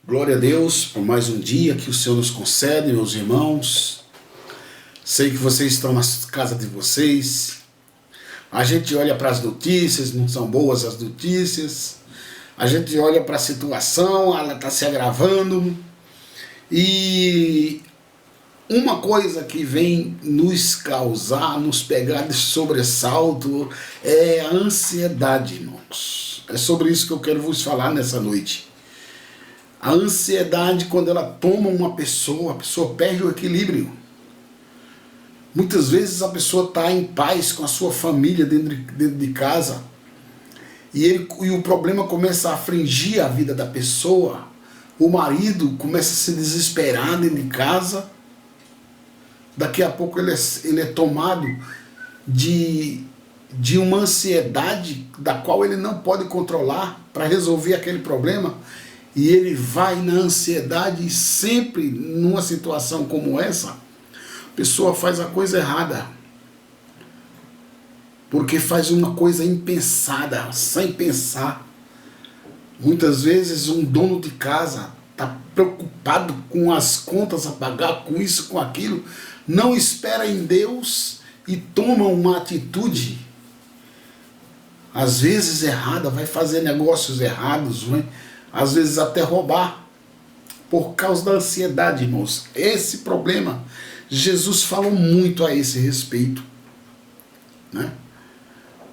Glória a Deus por mais um dia que o Senhor nos concede, meus irmãos. Sei que vocês estão na casa de vocês. A gente olha para as notícias, não são boas as notícias. A gente olha para a situação, ela está se agravando. E uma coisa que vem nos causar, nos pegar de sobressalto, é a ansiedade, irmãos. É sobre isso que eu quero vos falar nessa noite. A ansiedade, quando ela toma uma pessoa, a pessoa perde o equilíbrio. Muitas vezes a pessoa está em paz com a sua família dentro de casa e o problema começa a afligir a vida da pessoa. O marido começa a se desesperar dentro de casa. Daqui a pouco ele é tomado de uma ansiedade da qual ele não pode controlar para resolver aquele problema. E ele vai na ansiedade e sempre numa situação como essa, a pessoa faz a coisa errada. Porque faz uma coisa impensada, sem pensar. Muitas vezes um dono de casa está preocupado com as contas a pagar, com isso, com aquilo, não espera em Deus e toma uma atitude, às vezes errada, vai fazer negócios errados, não é? Às vezes até roubar, por causa da ansiedade, irmãos. Esse problema, Jesus falou muito a esse respeito, né?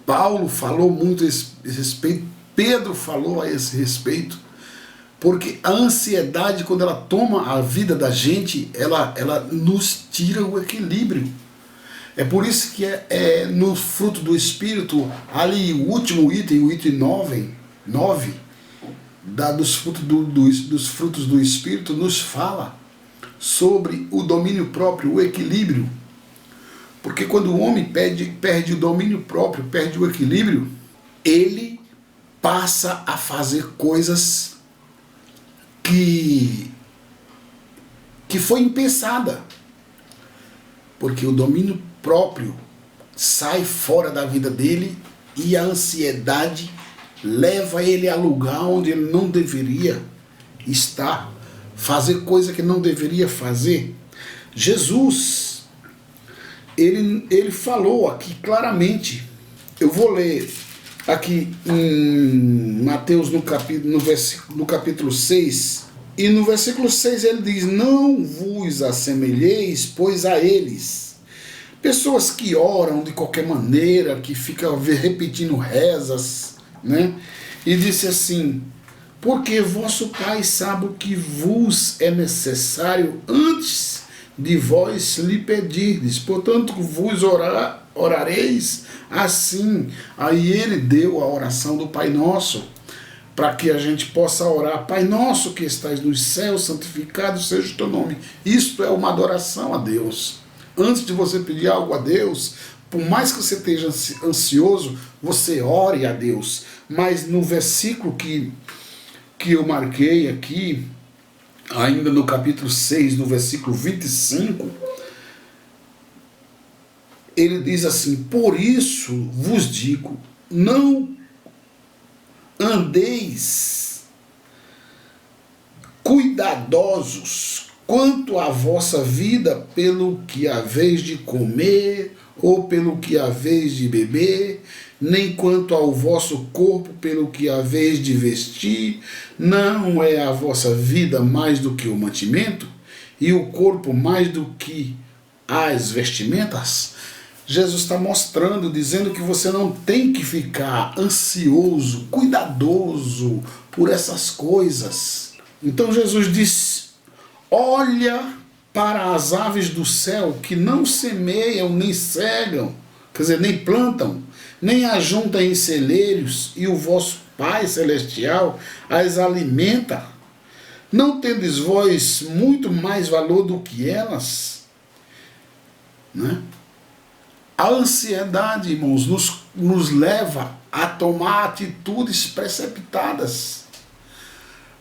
Paulo falou muito a esse respeito, Pedro falou a esse respeito, porque a ansiedade, quando ela toma a vida da gente, ela nos tira o equilíbrio. É por isso que no fruto do Espírito, ali o último item, o item 9, dos frutos do Espírito, nos fala sobre o domínio próprio, o equilíbrio. Porque quando o homem perde o domínio próprio, perde o equilíbrio, ele passa a fazer coisas que foi impensada. Porque o domínio próprio sai fora da vida dele e a ansiedade leva ele a lugar onde ele não deveria estar, fazer coisa que não deveria fazer. Jesus, ele falou aqui claramente. Eu vou ler aqui em Mateus no capítulo 6, e no versículo 6 ele diz: não vos assemelheis, pois a eles. Pessoas que oram de qualquer maneira, que ficam repetindo rezas, né? E disse assim: porque vosso Pai sabe o que vos é necessário antes de vós lhe pedirdes, portanto vos orareis assim. Aí ele deu a oração do Pai Nosso, para que a gente possa orar: Pai Nosso que estais nos céus, santificado seja o teu nome. Isto é uma adoração a Deus. Antes de você pedir algo a Deus, por mais que você esteja ansioso, você ore a Deus. Mas no versículo que eu marquei aqui, ainda no capítulo 6, no versículo 25, ele diz assim: por isso vos digo, não andeis cuidadosos quanto à vossa vida, pelo que haveis de comer, ou pelo que haveis de beber, nem quanto ao vosso corpo, pelo que haveis de vestir. Não é a vossa vida mais do que o mantimento, e o corpo mais do que as vestimentas? Jesus está mostrando, dizendo que você não tem que ficar ansioso, cuidadoso por essas coisas. Então Jesus disse: olha para as aves do céu, que não semeiam, nem cegam, quer dizer, nem plantam, nem ajuntam em celeiros, e o vosso Pai Celestial as alimenta. Não tendes vós muito mais valor do que elas? Né? A ansiedade, irmãos, nos leva a tomar atitudes precipitadas.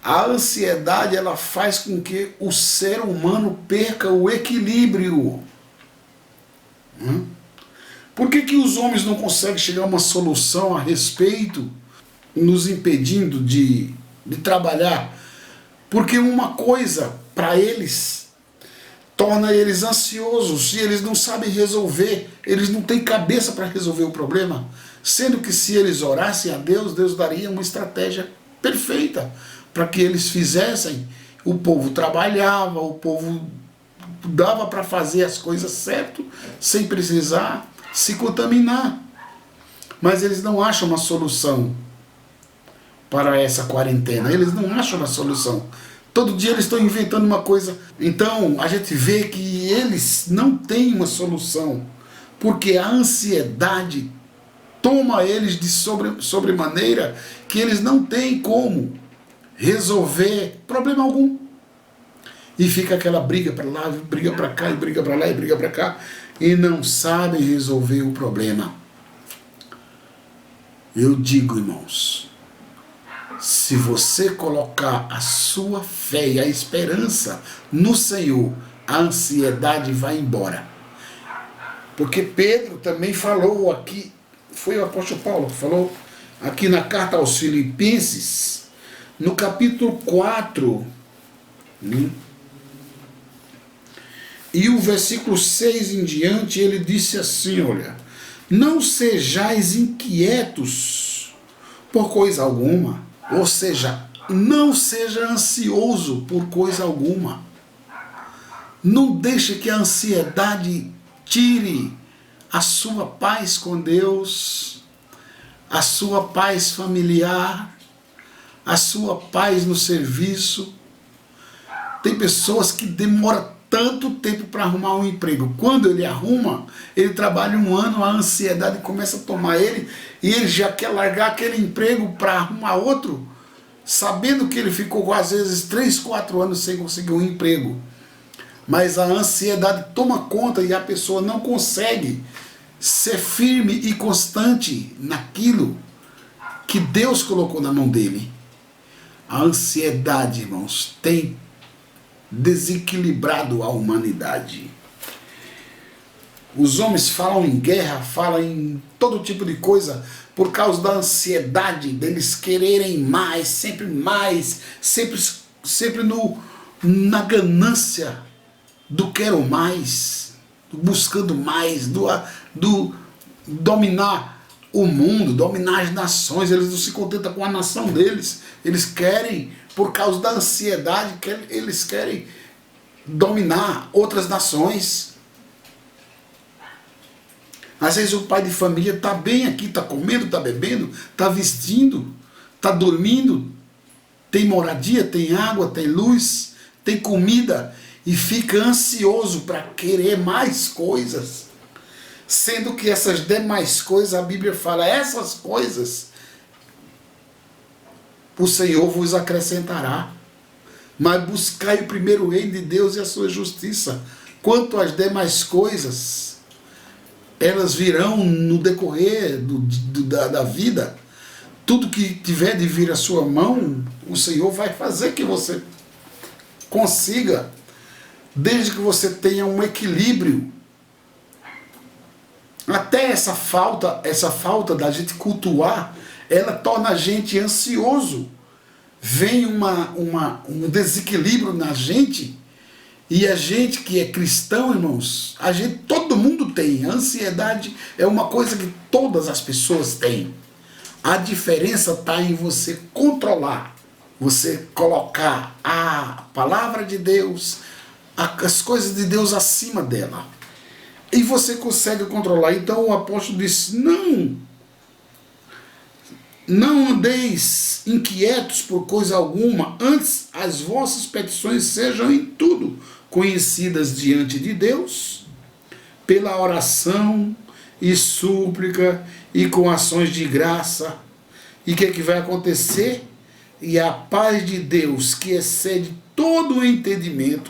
A ansiedade, ela faz com que o ser humano perca o equilíbrio. Por que os homens não conseguem chegar a uma solução a respeito, nos impedindo de trabalhar Porque uma coisa para eles torna eles ansiosos e eles não sabem resolver, eles não têm cabeça para resolver o problema, sendo que se eles orassem a Deus, Deus daria uma estratégia perfeita para que eles fizessem. O povo trabalhava, o povo dava para fazer as coisas certo, sem precisar se contaminar. Mas eles não acham uma solução para essa quarentena, eles não acham uma solução. Todo dia eles estão inventando uma coisa. Então a gente vê que eles não têm uma solução, porque a ansiedade toma eles de sobremaneira que eles não têm como resolver problema algum. E fica aquela briga para lá, briga para cá, e briga para lá, e briga para cá, e não sabem resolver o problema. Eu digo, irmãos, se você colocar a sua fé e a esperança no Senhor, a ansiedade vai embora. Porque Pedro também falou aqui, foi o apóstolo Paulo que falou aqui na carta aos Filipenses, no capítulo 4, e o versículo 6 em diante, ele disse assim, olha, não sejais inquietos por coisa alguma, ou seja, não seja ansioso por coisa alguma. Não deixe que a ansiedade tire a sua paz com Deus, a sua paz familiar, a sua paz no serviço. Tem pessoas que demoram tanto tempo para arrumar um emprego. Quando ele arruma, ele trabalha um ano, a ansiedade começa a tomar ele, e ele já quer largar aquele emprego para arrumar outro, sabendo que ele ficou às vezes 3, 4 anos sem conseguir um emprego. Mas a ansiedade toma conta e a pessoa não consegue ser firme e constante naquilo que Deus colocou na mão dele. A ansiedade, irmãos, tem desequilibrado a humanidade. Os homens falam em guerra, falam em todo tipo de coisa por causa da ansiedade, deles quererem mais, sempre na ganância do quero mais, buscando mais, do dominar o mundo, dominar as nações. Eles não se contentam com a nação deles, eles querem, por causa da ansiedade, eles querem dominar outras nações. Às vezes o pai de família está bem aqui, está comendo, está bebendo, está vestindo, está dormindo, tem moradia, tem água, tem luz, tem comida, e fica ansioso para querer mais coisas, sendo que essas demais coisas, a Bíblia fala, essas coisas o Senhor vos acrescentará, mas buscai o primeiro reino de Deus e a sua justiça. Quanto às demais coisas, elas virão no decorrer da vida. Tudo que tiver de vir à sua mão, o Senhor vai fazer que você consiga, desde que você tenha um equilíbrio. Até essa falta da gente cultuar, ela torna a gente ansioso. Vem um desequilíbrio na gente, e a gente que é cristão, irmãos, todo mundo tem. A ansiedade é uma coisa que todas as pessoas têm. A diferença está em você controlar, você colocar a palavra de Deus, as coisas de Deus acima dela. E você consegue controlar. Então o apóstolo disse, não andeis inquietos por coisa alguma, antes as vossas petições sejam em tudo conhecidas diante de Deus, pela oração e súplica e com ações de graça. E o que vai acontecer? E a paz de Deus, que excede todo o entendimento,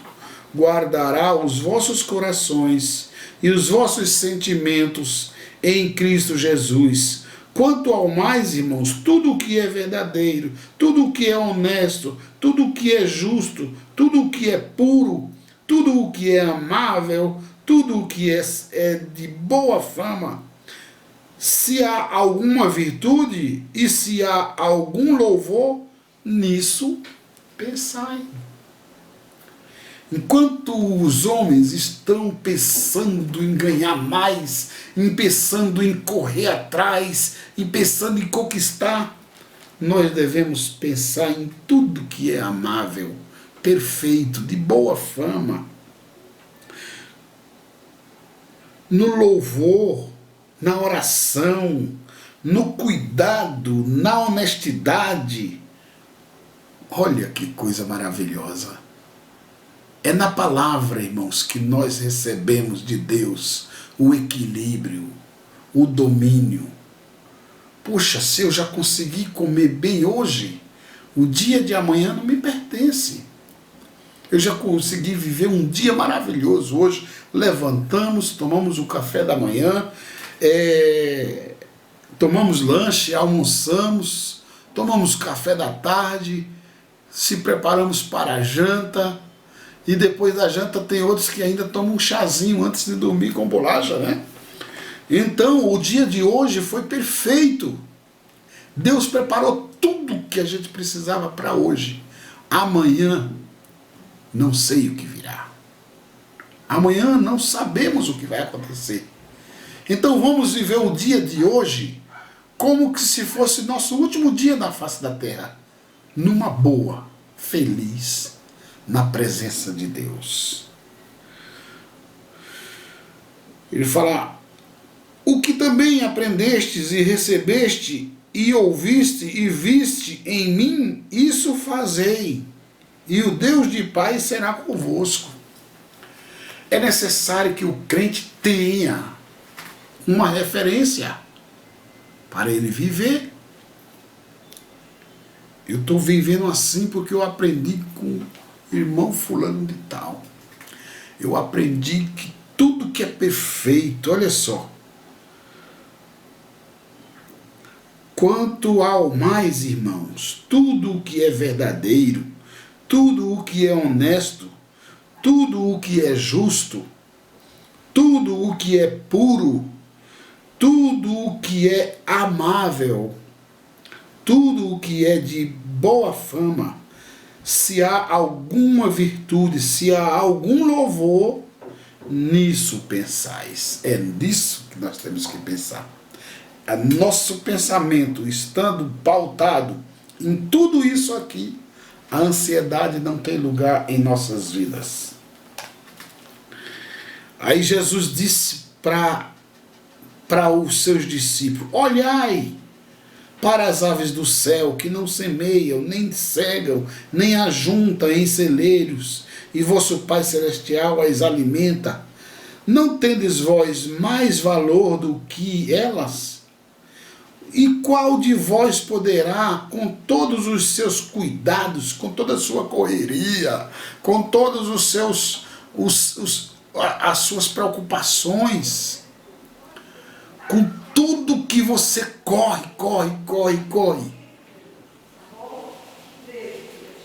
guardará os vossos corações e os vossos sentimentos em Cristo Jesus. Quanto ao mais, irmãos, tudo o que é verdadeiro, tudo o que é honesto, tudo o que é justo, tudo o que é puro, tudo o que é amável, tudo o que é de boa fama, se há alguma virtude e se há algum louvor, nisso Pensai. Enquanto os homens estão pensando em ganhar mais, pensando em correr atrás, pensando em conquistar, nós devemos pensar em tudo que é amável, perfeito, de boa fama, no louvor, na oração, no cuidado, na honestidade. Olha que coisa maravilhosa. É na palavra, irmãos, que nós recebemos de Deus o equilíbrio, o domínio. Poxa, se eu já consegui comer bem hoje, o dia de amanhã não me pertence. Eu já consegui viver um dia maravilhoso hoje. Levantamos, tomamos o café da manhã, tomamos lanche, almoçamos, tomamos café da tarde, se preparamos para a janta, e depois da janta tem outros que ainda tomam um chazinho antes de dormir com bolacha, né? Então o dia de hoje foi perfeito. Deus preparou tudo que a gente precisava para hoje. Amanhã não sei o que virá. Amanhã não sabemos o que vai acontecer. Então vamos viver o dia de hoje como que se fosse nosso último dia na face da terra, numa boa, feliz, na presença de Deus. Ele fala: o que também aprendestes e recebeste e ouviste e viste em mim, isso fazei, e o Deus de paz será convosco. É necessário que o crente tenha uma referência para ele viver. Eu estou vivendo assim porque eu aprendi com o irmão fulano de tal. Eu aprendi que tudo que é perfeito, olha só, quanto ao mais, irmãos, tudo o que é verdadeiro, tudo o que é honesto, tudo o que é justo, tudo o que é puro, tudo o que é amável, tudo o que é de boa fama, se há alguma virtude, se há algum louvor, nisso pensais. É nisso que nós temos que pensar. Nosso pensamento estando pautado em tudo isso aqui, a ansiedade não tem lugar em nossas vidas. Aí Jesus disse para os seus discípulos: olhai para as aves do céu, que não semeiam, nem cegam, nem ajuntam em celeiros, e vosso Pai Celestial as alimenta. Não tendes vós mais valor do que elas? E qual de vós poderá, com todos os seus cuidados, com toda a sua correria, com todos os seus as suas preocupações, com tudo que você corre,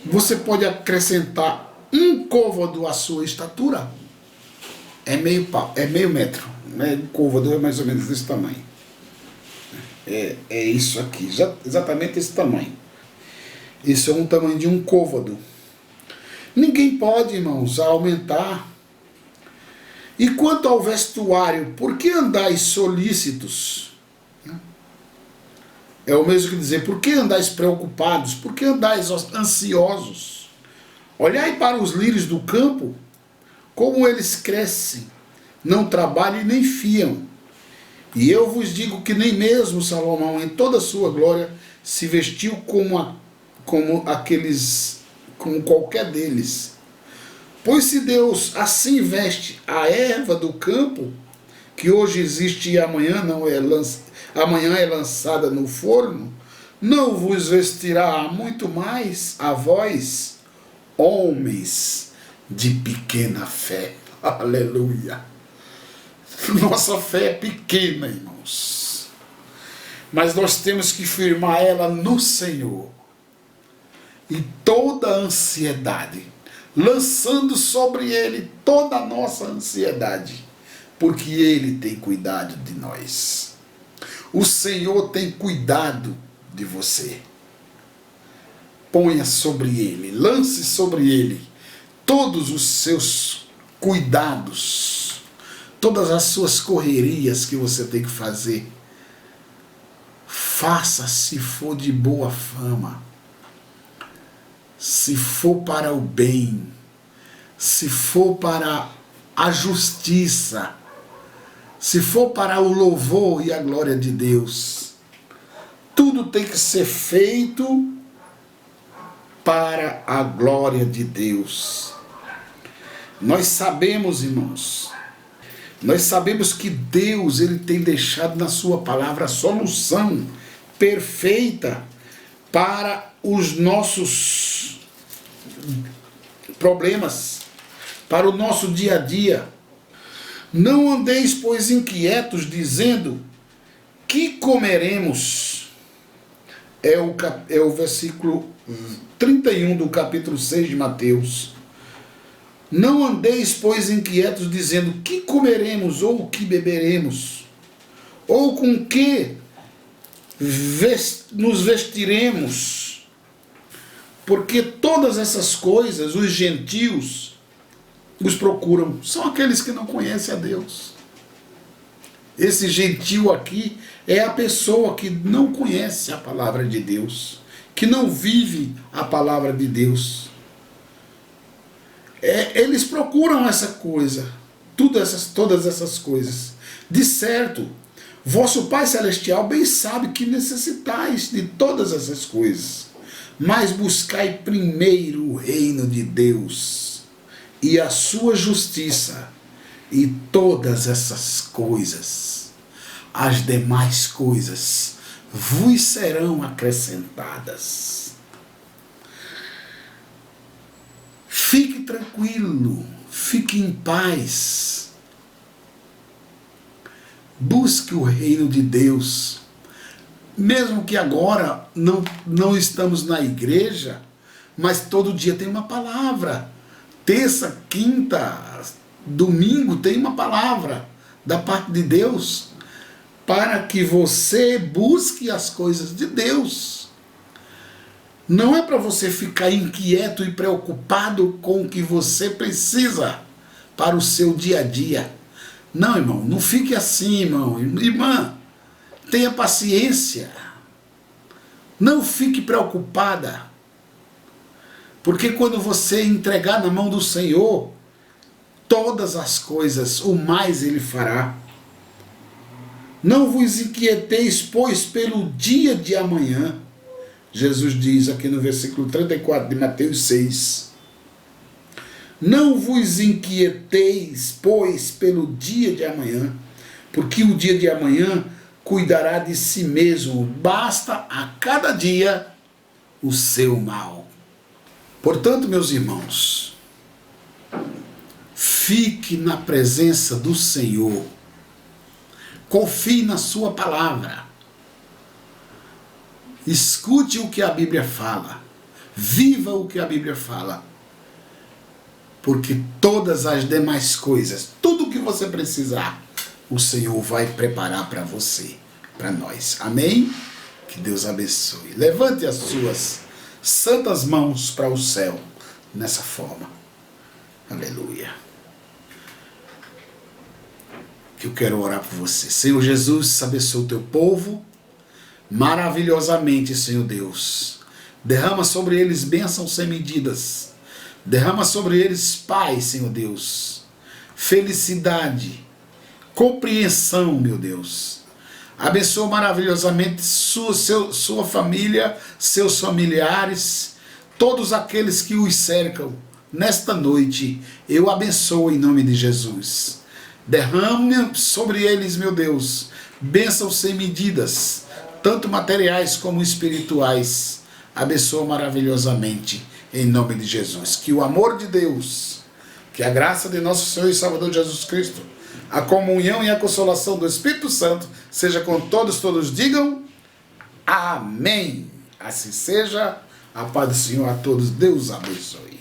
você pode acrescentar um côvado à sua estatura? É meio metro, né? Um côvado é mais ou menos desse tamanho. É isso aqui, exatamente esse tamanho. Isso é um tamanho de um côvado. Ninguém pode, irmãos, aumentar. E quanto ao vestuário, por que andais solícitos? É o mesmo que dizer, por que andais preocupados? Por que andais ansiosos? Olhai para os lírios do campo, como eles crescem, não trabalham e nem fiam. E eu vos digo que nem mesmo Salomão, em toda a sua glória, se vestiu como qualquer deles. Pois se Deus assim veste a erva do campo, que hoje existe e amanhã é lançada no forno, não vos vestirá muito mais a vós, homens de pequena fé. Aleluia! Nossa fé é pequena, irmãos, mas nós temos que firmar ela no Senhor. E toda a ansiedade, lançando sobre Ele toda a nossa ansiedade, porque Ele tem cuidado de nós. O Senhor tem cuidado de você. ponha sobre ele, lance sobre ele todos os seus cuidados, todas as suas correrias que você tem que fazer. Faça se for de boa fama, se for para o bem, se for para a justiça, se for para o louvor e a glória de Deus. Tudo tem que ser feito para a glória de Deus. Nós sabemos, irmãos, nós sabemos que Deus, ele tem deixado na sua palavra a solução perfeita para os nossos problemas, para o nosso dia a dia. Não andeis, pois, inquietos, dizendo: que comeremos? É o versículo 31 do capítulo 6 de Mateus. Não andeis, pois, inquietos, dizendo: que comeremos, ou que beberemos, ou com que nos vestiremos? Porque todas essas coisas os gentios os procuram. São aqueles que não conhecem a Deus. Esse gentio aqui é a pessoa que não conhece a palavra de Deus, que não vive a palavra de Deus. Eles procuram essa coisa, todas essas coisas. De certo, vosso Pai Celestial bem sabe que necessitais de todas essas coisas, mas buscai primeiro o reino de Deus e a sua justiça, e todas essas coisas, as demais coisas, vos serão acrescentadas. Fique tranquilo, fique em paz. Busque o reino de Deus. Mesmo que agora não estamos na igreja, mas todo dia tem uma palavra. Terça, quinta, domingo tem uma palavra da parte de Deus para que você busque as coisas de Deus. Não é para você ficar inquieto e preocupado com o que você precisa para o seu dia a dia. Não, irmão, não fique assim, irmão. Irmã, tenha paciência. Não fique preocupada. Porque quando você entregar na mão do Senhor, todas as coisas, o mais Ele fará. Não vos inquieteis, pois, pelo dia de amanhã. Jesus diz aqui no versículo 34 de Mateus 6. Não vos inquieteis, pois, pelo dia de amanhã, porque o dia de amanhã cuidará de si mesmo. Basta a cada dia o seu mal. Portanto, meus irmãos, fique na presença do Senhor. Confie na sua palavra. Escute o que a Bíblia fala. Viva o que a Bíblia fala. Porque todas as demais coisas, tudo o que você precisar, o Senhor vai preparar para você, para nós. Amém? Que Deus abençoe. Levante as suas santas mãos para o céu nessa forma. Aleluia. Que eu quero orar por você. Senhor Jesus, abençoe o teu povo maravilhosamente, Senhor Deus. Derrama sobre eles bênçãos sem medidas. Derrama sobre eles paz, Senhor Deus. Felicidade, compreensão, meu Deus. Abençoa maravilhosamente sua família, seus familiares, todos aqueles que os cercam. Nesta noite, eu abençoo em nome de Jesus. Derrame sobre eles, meu Deus, bênçãos sem medidas, tanto materiais como espirituais. Abençoa maravilhosamente em nome de Jesus. Que o amor de Deus, que a graça de nosso Senhor e Salvador Jesus Cristo, a comunhão e a consolação do Espírito Santo seja com todos digam amém. Assim seja. A paz do Senhor a todos. Deus abençoe.